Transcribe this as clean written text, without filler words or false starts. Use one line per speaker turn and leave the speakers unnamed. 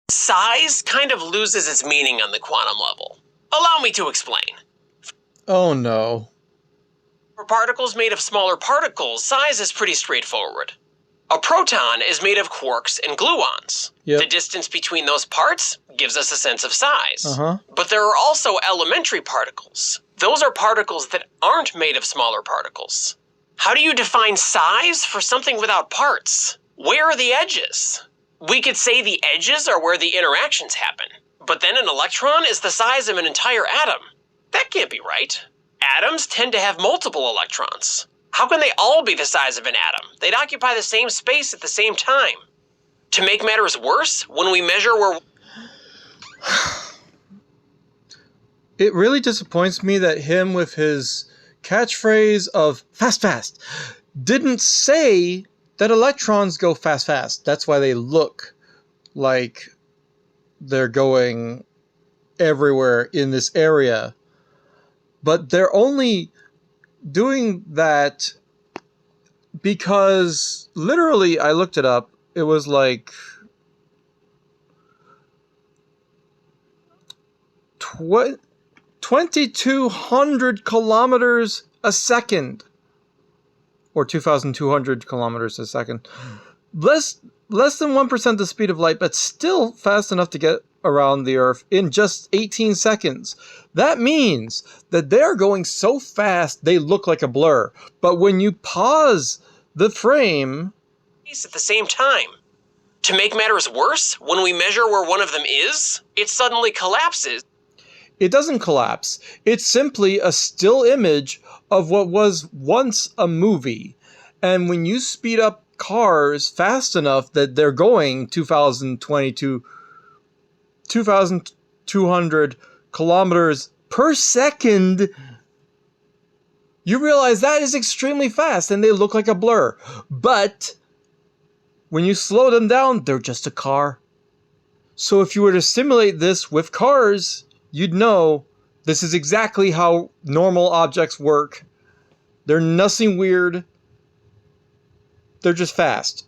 Size kind of loses its meaning on the quantum level. Allow me to explain.
Oh no.
For particles made of smaller particles, size is pretty straightforward. A proton is made of quarks and gluons.
Yep.
The distance between those parts gives us a sense of size.
Uh-huh.
But there are also elementary particles. Those are particles that aren't made of smaller particles. How do you define size for something without parts? Where are the edges? We could say the edges are where the interactions happen. But then an electron is the size of an entire atom. That can't be right. Atoms tend to have multiple electrons. How can they all be the size of an atom? They'd occupy the same space at the same time. To make matters worse, when we measure where...
It really disappoints me that him with his catchphrase of fast, fast didn't say that electrons go fast, fast. That's why they look like they're going everywhere in this area. But they're only doing that because literally, I looked it up. It was like 2,200 kilometers a second, or 2,200 kilometers a second. Less than 1% the speed of light, but still fast enough to get around the Earth in just 18 seconds. That means that they're going so fast they look like a blur. But when you pause the frame...
at the same time. To make matters worse, when we measure where one of them is, it suddenly collapses.
It doesn't collapse. It's simply a still image of what was once a movie. And when you speed up cars fast enough that they're going 2,200 kilometers per second, you realize that is extremely fast and they look like a blur. But when you slow them down, they're just a car. So if you were to simulate this with cars, you'd know this is exactly how normal objects work. They're nothing weird. They're just fast.